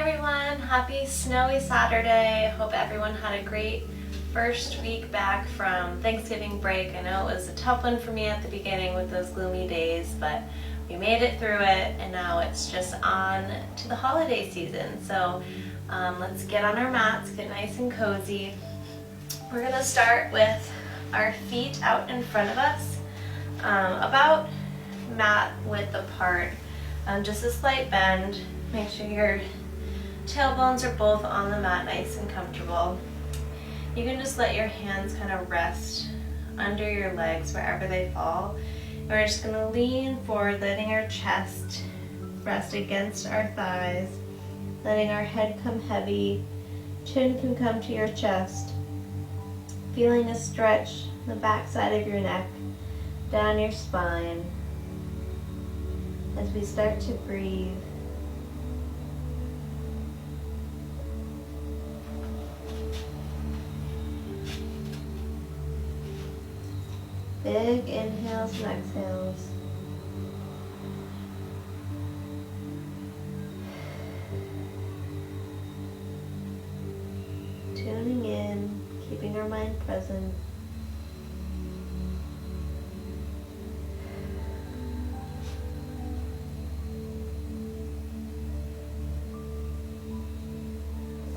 everyone, happy snowy Saturday. Hope everyone had a great first week back from Thanksgiving break. I know it was a tough one for me at the beginning with those gloomy days, but we made it through it, and now it's just on to the holiday season. So let's get on our mats, get nice and cozy. We're gonna start with our feet out in front of us, about mat width apart, just a slight bend. Make sure your tailbones are both on the mat, nice and comfortable. You can just let your hands kind of rest under your legs wherever they fall. And we're just going to lean forward, letting our chest rest against our thighs, letting our head come heavy. Chin can come to your chest. Feeling a stretch in the back side of your neck, down your spine. As we start to breathe, big inhales and exhales. Tuning in, keeping our mind present.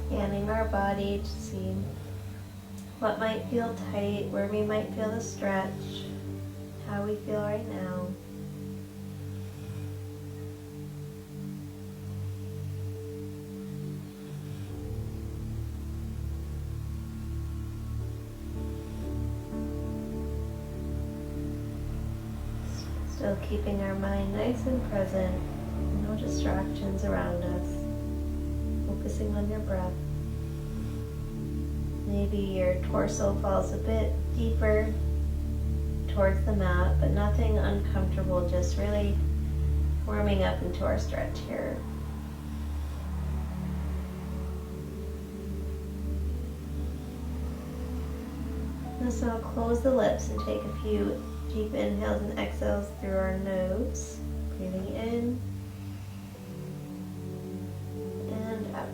Scanning our body to see what might feel tight, where we might feel the stretch, how we feel right now. Still keeping our mind nice and present, no distractions around us. Focusing on your breath. Maybe your torso falls a bit deeper towards the mat, but nothing uncomfortable, just really warming up into our stretch here. And so I'll close the lips and take a few deep inhales and exhales through our nose. Breathing in and out.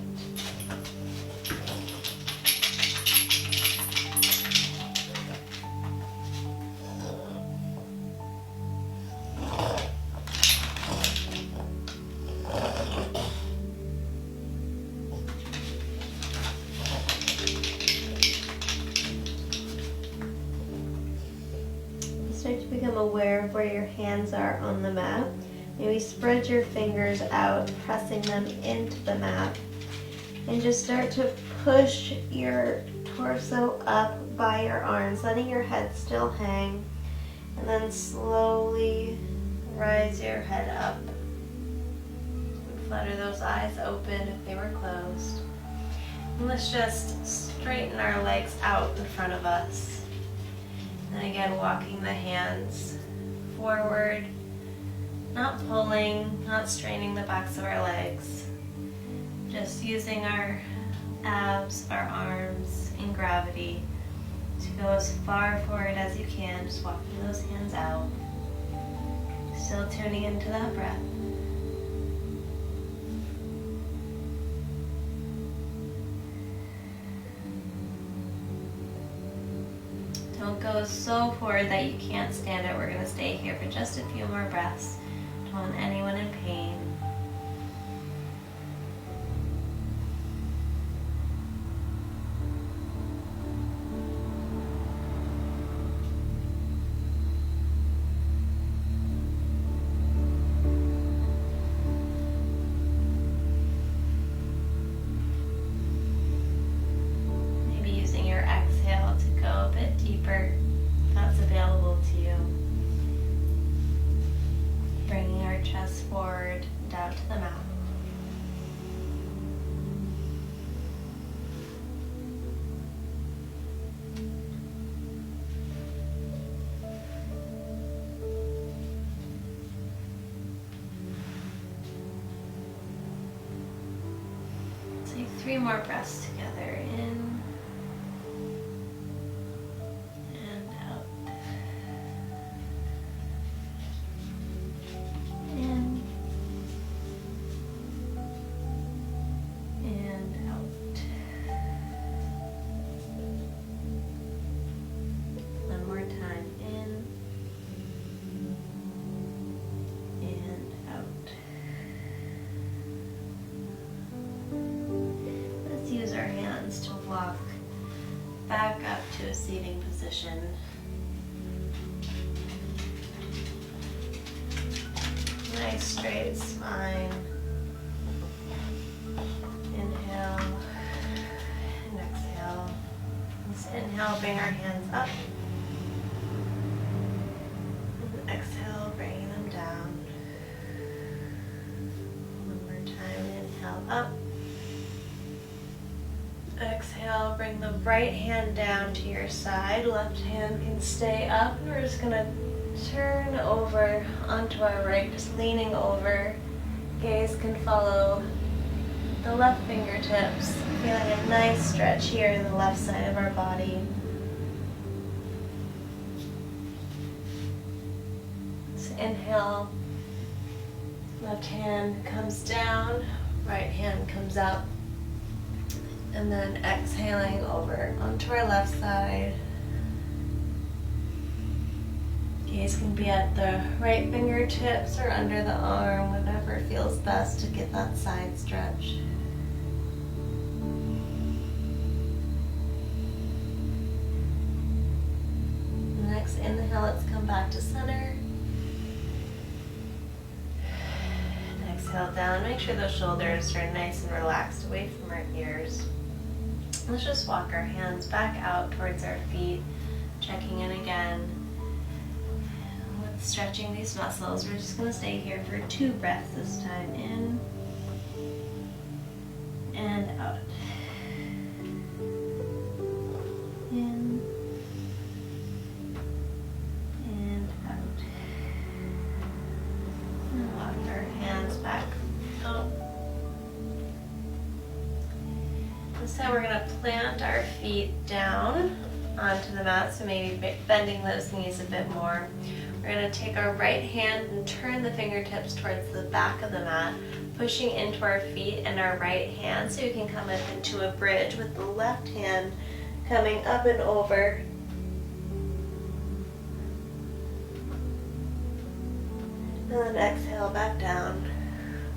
Start to become aware of where your hands are on the mat. Maybe spread your fingers out, pressing them into the mat. And just start to push your torso up by your arms, letting your head still hang. And then slowly rise your head up. And flutter those eyes open if they were closed. And let's just straighten our legs out in front of us. And again, walking the hands forward, not pulling, not straining the backs of our legs. Just using our abs, our arms, and gravity to go as far forward as you can, just walking those hands out. Still tuning into that breath. Don't go so forward that you can't stand it. We're going to stay here for just a few more breaths. Don't want anyone in pain. Deeper, if that's available to you. Bringing our chest forward, down to the mat. Take 3 more breaths together. In hands to walk back up to a seating position. Nice straight spine. Inhale and exhale. Let's inhale, bring our hands up. And exhale, bringing them down. One more time, inhale up. Exhale, bring the right hand down to your side. Left hand can stay up. And we're just going to turn over onto our right, just leaning over. Gaze can follow the left fingertips. Feeling a nice stretch here in the left side of our body. So inhale. Left hand comes down. Right hand comes up. And then exhaling over onto our left side. Gaze can be at the right fingertips or under the arm, whatever feels best to get that side stretch. Next inhale, let's come back to center. And exhale down. Make sure those shoulders are nice and relaxed away from our ears. Let's just walk our hands back out towards our feet, checking in again. With stretching these muscles, we're just going to stay here for 2 breaths this time. In and out. In and out. And walk our hands back out. This time we're going to plant our feet down onto the mat, so maybe bending those knees a bit more. We're going to take our right hand and turn the fingertips towards the back of the mat, pushing into our feet and our right hand so you can come up into a bridge with the left hand coming up and over. And then exhale back down.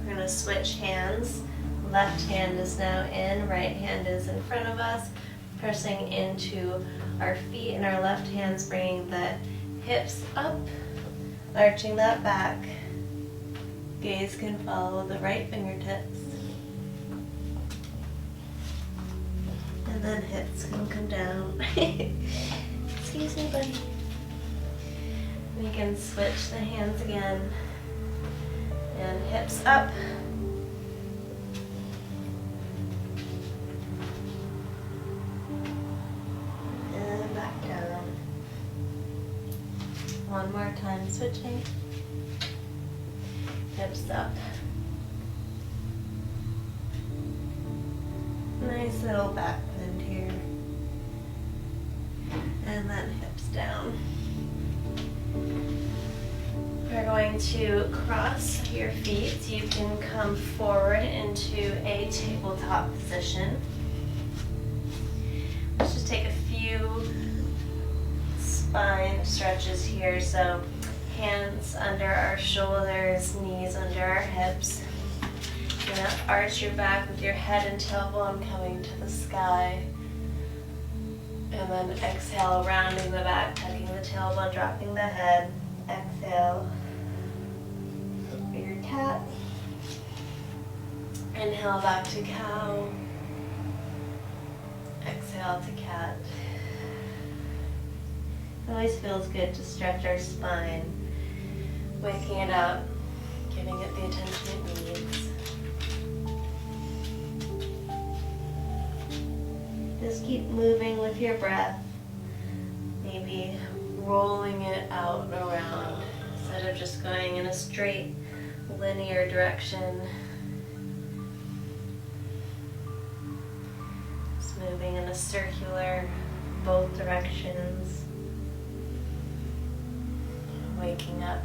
We're going to switch hands. Left hand is now in, right hand is in front of us, pressing into our feet, and our left hand's bringing the hips up, arching that back. Gaze can follow the right fingertips. And then hips can come down. Excuse me, buddy. We can switch the hands again. And hips up. One more time, switching. Hips up. Nice little back bend here. And then hips down. We're going to cross your feet so you can come forward into a tabletop position. Let's just take a few spine stretches here, so hands under our shoulders, knees under our hips. You're going to arch your back with your head and tailbone coming to the sky. And then exhale, rounding the back, tucking the tailbone, dropping the head. Exhale for your cat. Inhale back to cow. Exhale to cat. It always feels good to stretch our spine, waking it up, giving it the attention it needs. Just keep moving with your breath, maybe rolling it out and around instead of just going in a straight, linear direction. Just moving in a circular, both directions. Waking up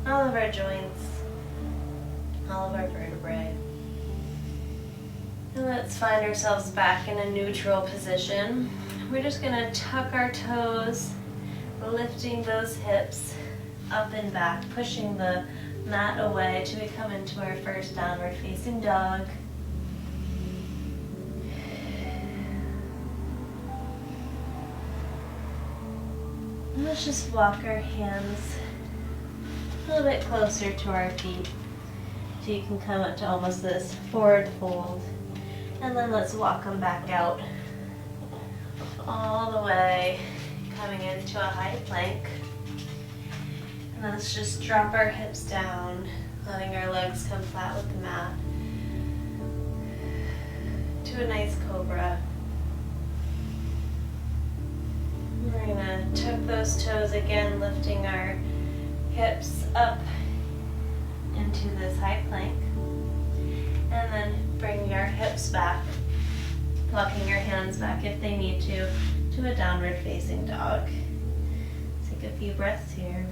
all of our joints, all of our vertebrae. And let's find ourselves back in a neutral position. We're just going to tuck our toes, lifting those hips up and back, pushing the mat away till we come into our first downward facing dog. Let's just walk our hands a little bit closer to our feet so you can come up to almost this forward fold. And then let's walk them back out all the way, coming into a high plank. And let's just drop our hips down, letting our legs come flat with the mat, to a nice cobra. We're gonna tuck those toes again, lifting our hips up into this high plank. And then bring your hips back, walking your hands back if they need to a downward facing dog. Take a few breaths here.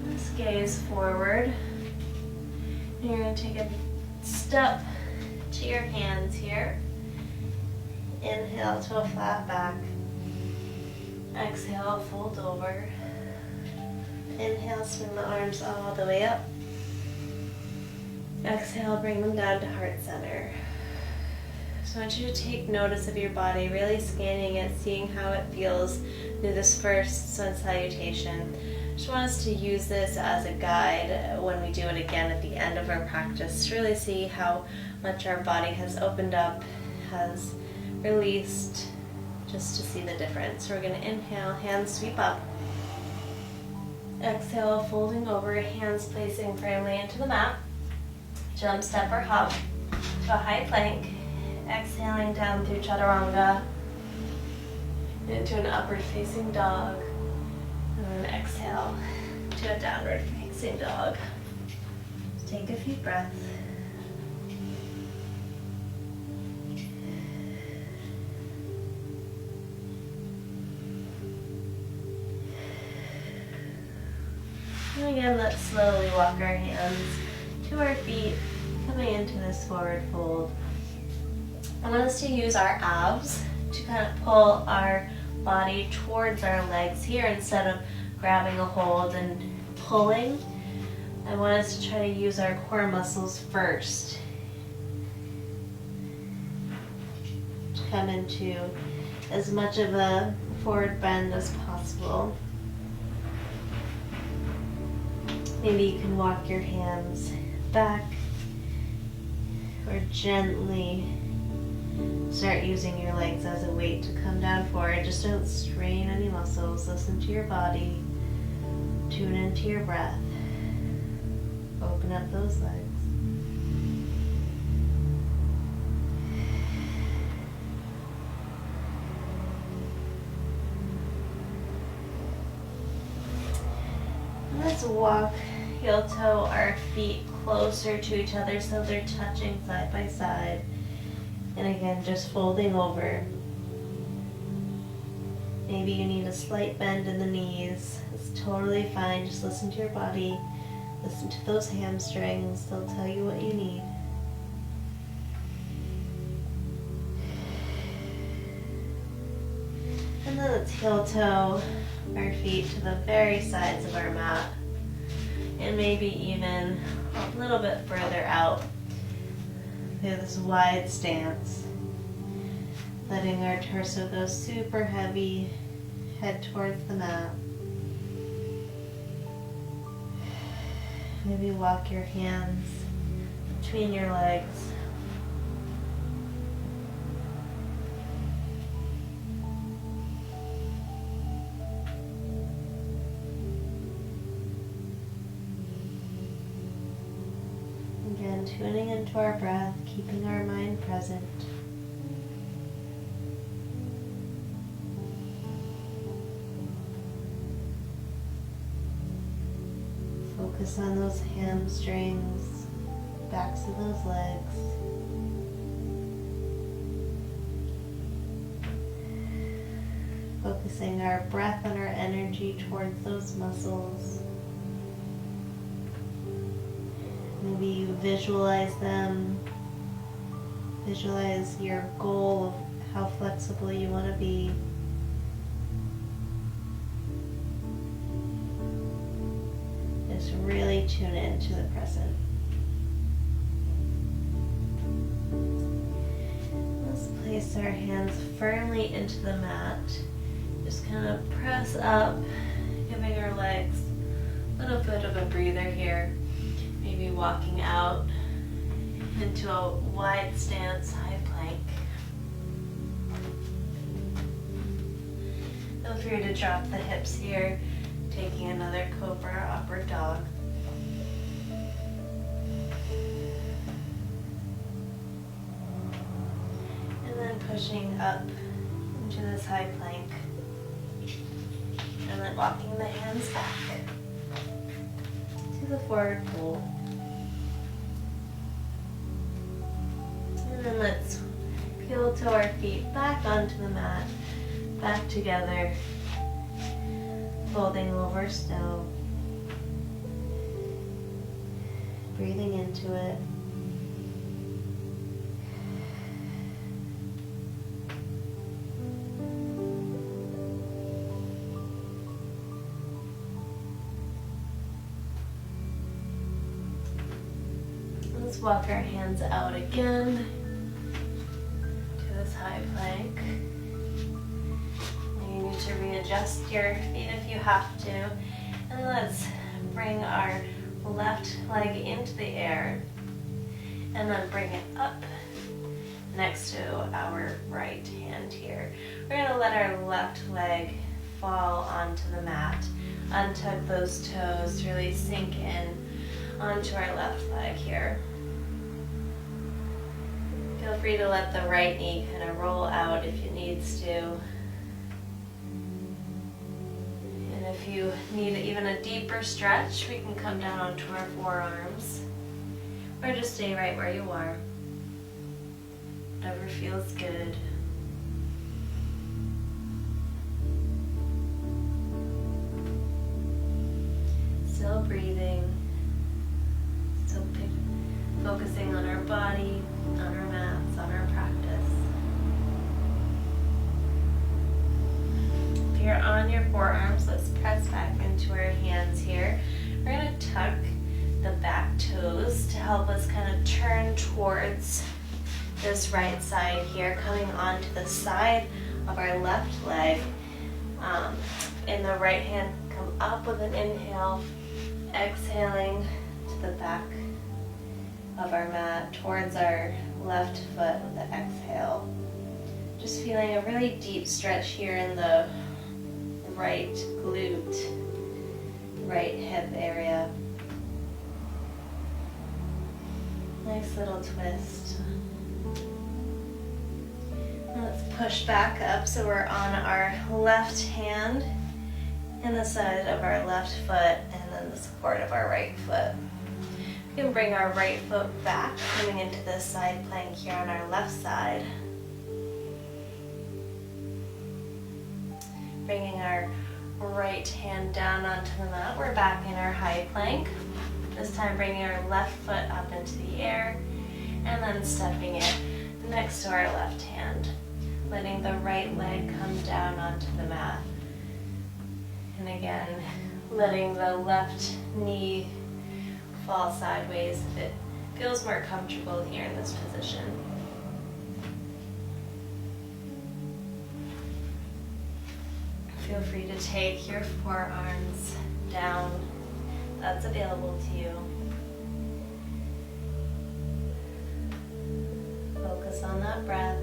Let's gaze forward. And you're going to take a step to your hands here. Inhale to a flat back. Exhale, fold over. Inhale, swing the arms all the way up. Exhale, bring them down to heart center. So I want you to take notice of your body, really scanning it, seeing how it feels through this first sun salutation. Just want us to use this as a guide when we do it again at the end of our practice, to really see how much our body has opened up, has released, just to see the difference. So we're going to inhale, hands sweep up. Exhale, folding over, hands placing firmly into the mat. Jump, step, or hop to a high plank. Exhaling down through chaturanga into an upward facing dog. And then exhale to a downward facing dog. Just take a few breaths. And again, let's slowly walk our hands to our feet, coming into this forward fold. I want us to use our abs to kind of pull our body towards our legs here instead of grabbing a hold and pulling. I want us to try to use our core muscles first to come into as much of a forward bend as possible. Maybe you can walk your hands back or gently start using your legs as a weight to come down forward. Just don't strain any muscles. Listen to your body. Tune into your breath. Open up those legs. Let's walk heel toe our feet closer to each other so they're touching side by side. And again, just folding over. Maybe you need a slight bend in the knees. It's totally fine. Just listen to your body. Listen to those hamstrings. They'll tell you what you need. And then let's heel toe our feet to the very sides of our mat. And maybe even a little bit further out. This wide stance, letting our torso go super heavy, head towards the mat. Maybe walk your hands between your legs. Again, tuning into our breath, keeping our mind present. Focus on those hamstrings, backs of those legs. Focusing our breath and our energy towards those muscles. Maybe you visualize them. Visualize your goal of how flexible you want to be. Just really tune into the present. Place our hands firmly into the mat. Just kind of press up, giving our legs a little bit of a breather here. Maybe walking out into a wide stance, high plank. Feel free to drop the hips here, taking another cobra or upward dog. And then pushing up into this high plank. And then walking the hands back to the forward fold. And then let's peel to our feet back onto the mat, back together, folding over still, breathing into it. Let's walk our hands out again to this high plank. You need to readjust your feet if you have to. And let's bring our left leg into the air and then bring it up next to our right hand here. We're going to let our left leg fall onto the mat. Untuck those toes, really sink in onto our left leg here. Feel free to let the right knee kind of roll out if it needs to. And if you need even a deeper stretch, we can come down onto our forearms. Or just stay right where you are. Whatever feels good. Still breathing. Still focusing on our body, on our mats, on our practice. If you're on your forearms, let's press back into our hands here. We're going to tuck the back toes to help us kind of turn towards this right side here, coming onto the side of our left leg. In the right hand, come up with an inhale, exhaling to the back of our mat towards our left foot with the exhale. Just feeling a really deep stretch here in the right glute, right hip area. Nice little twist. Let's push back up so we're on our left hand and the side of our left foot and then the support of our right foot. We can bring our right foot back, coming into this side plank here on our left side. Bringing our right hand down onto the mat. We're back in our high plank. This time bringing our left foot up into the air and then stepping it next to our left hand. Letting the right leg come down onto the mat. And again, letting the left knee fall sideways if it feels more comfortable here in this position. Feel free to take your forearms down. That's available to you. Focus on that breath.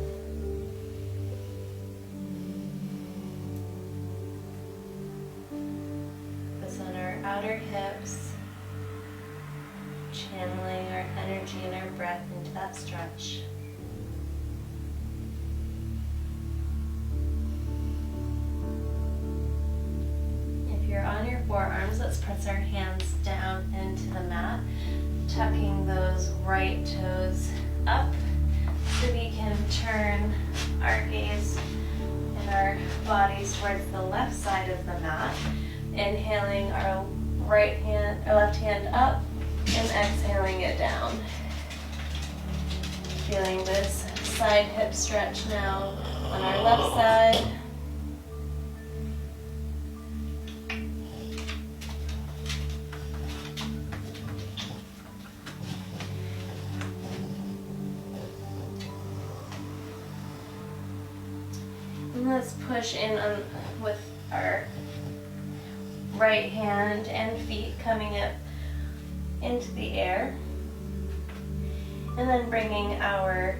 Focus on our outer hips. Channeling our energy and our breath into that stretch. If you're on your forearms, let's press our hands down into the mat, tucking those right toes up so we can turn our gaze and our bodies towards the left side of the mat. Inhaling our left hand up and exhaling it down. Feeling this side hip stretch now on our left side. Let's push in with our right hand and feet coming up into the air. And then bringing our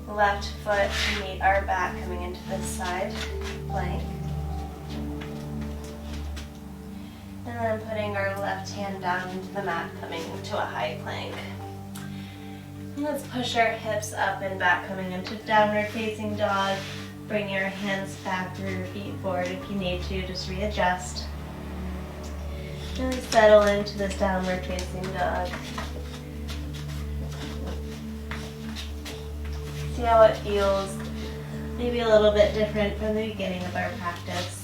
left foot to meet our back coming into this side plank. And then putting our left hand down into the mat, coming into a high plank. And let's push our hips up and back, coming into downward facing dog. Bring your hands back or your feet forward if you need to, just readjust. Really settle into this downward facing dog. See how it feels, maybe a little bit different from the beginning of our practice.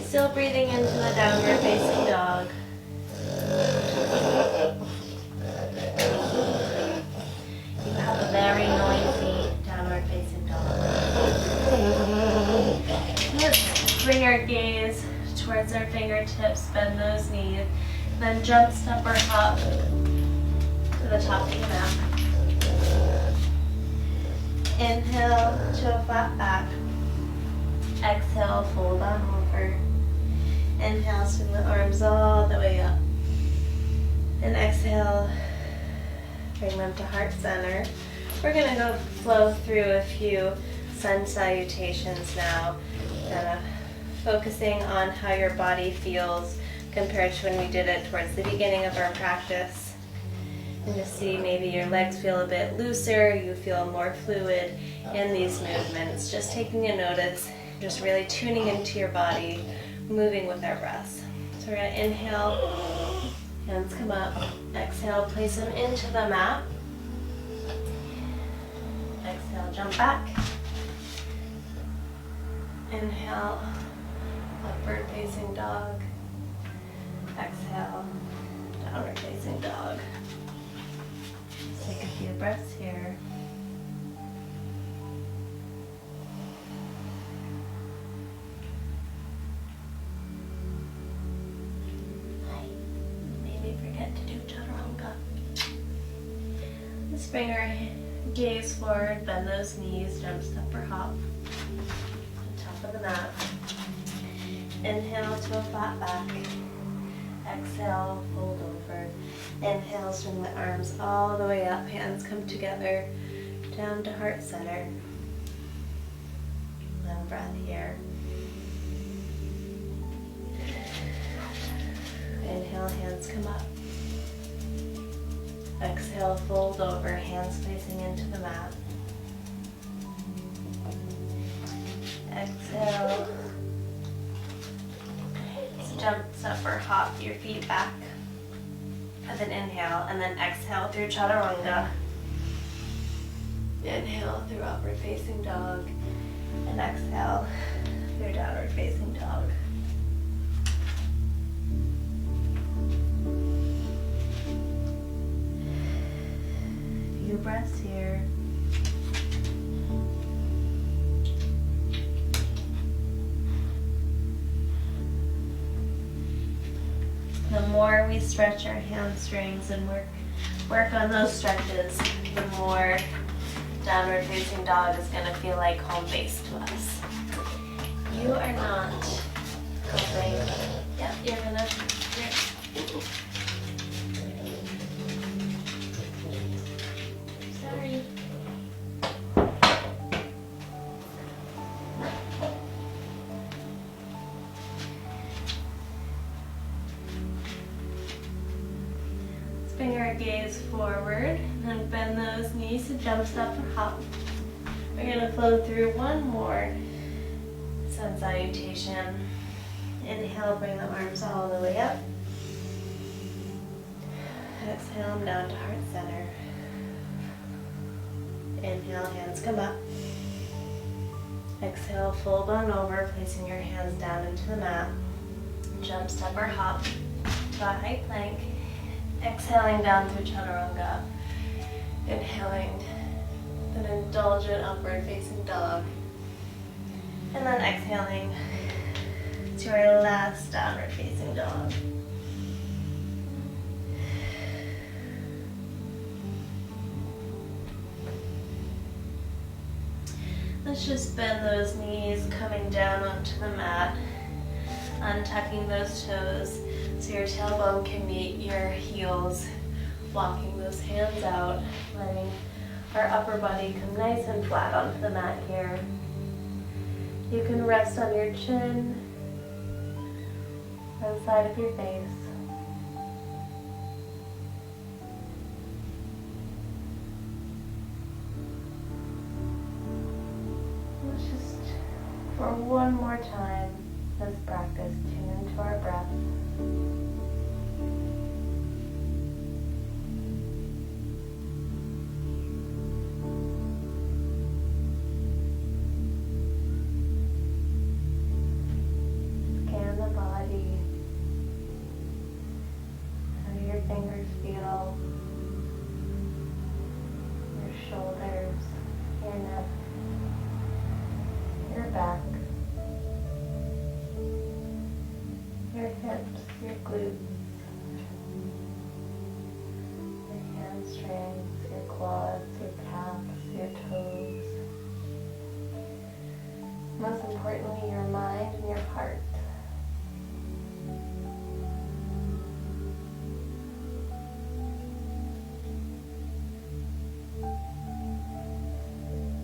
Still breathing into the downward facing dog. You have a very noisy downward facing dog. Let's bring our gaze towards our fingertips, bend those knees, then jump, step, or hop to the top of the mat. Inhale to a flat back. Exhale, fold on over. Inhale, swing the arms all the way up. And exhale, bring them to heart center. We're going to go flow through a few sun salutations now, focusing on how your body feels compared to when we did it towards the beginning of our practice. And just see maybe your legs feel a bit looser, you feel more fluid in these movements. Just taking a notice, just really tuning into your body, moving with our breaths. So we're going to inhale, hands come up. Exhale, place them into the mat. Exhale, jump back. Inhale, upward facing dog. Exhale, downward facing dog. Take a few breaths here. Maybe forget to do chaturanga. Let's bring our gaze forward, bend those knees, jump, step, or hop. Top of the mat. Inhale to a flat back. Exhale, fold over. Inhale, swing the arms all the way up. Hands come together, down to heart center. Long breath here. Inhale, hands come up. Exhale, fold over, hands facing into the mat. Exhale. Jump, step, or hop your feet back. And then inhale, and then exhale through chaturanga. Inhale through upward facing dog, and exhale through downward facing dog. Few breaths here. The more we stretch our hamstrings and work on those stretches, the more downward facing dog is going to feel like home base to us. You are not helping. Yep, you're going to. Sorry. Bring our gaze forward and bend those knees to jump, step, or hop. We're going to flow through one more sun salutation. Inhale, bring the arms all the way up. Exhale them down to heart center. Inhale, hands come up. Exhale, fold on over, placing your hands down into the mat. Jump, step, or hop to a high plank. Exhaling down through chaturanga. Inhaling an indulgent upward facing dog. And then exhaling to our last downward facing dog. Let's just bend those knees, coming down onto the mat, untucking those toes so your tailbone can meet your heels, walking those hands out, letting our upper body come nice and flat onto the mat here. You can rest on your chin, on the side of your face. Let's just, for one more time, let's practice tune into our breath. Scan the body. How do your fingers feel? Your shoulders, your neck, your back, your hips, your glutes, your hamstrings, your quads, your calves, your toes. Most importantly, your mind and your heart.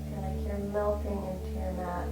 Feel like you're melting into your mat.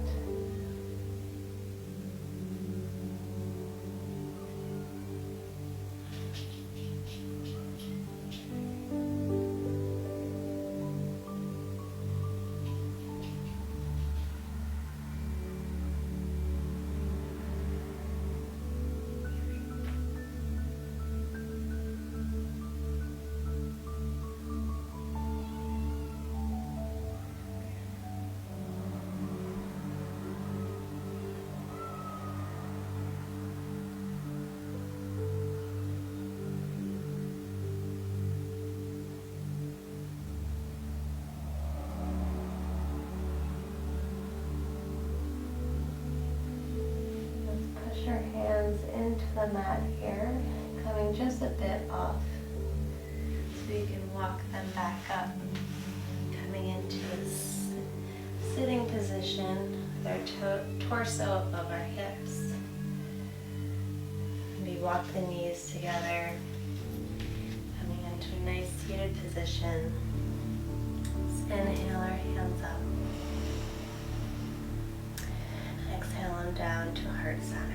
Your hands into the mat here, coming just a bit off, so you can walk them back up, coming into a sitting position with our torso above our hips. We walk the knees together, coming into a nice seated position. Let's inhale our hands up. Exhale them down to heart center.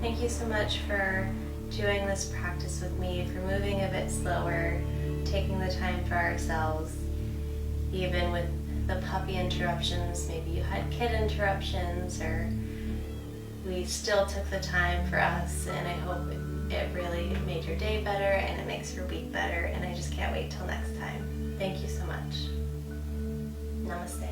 Thank you so much for doing this practice with me, for moving a bit slower, taking the time for ourselves, even with the puppy interruptions. Maybe you had kid interruptions, or we still took the time for us, and I hope it really made your day better and it makes your week better, and I just can't wait till next time. Thank you so much. Namaste.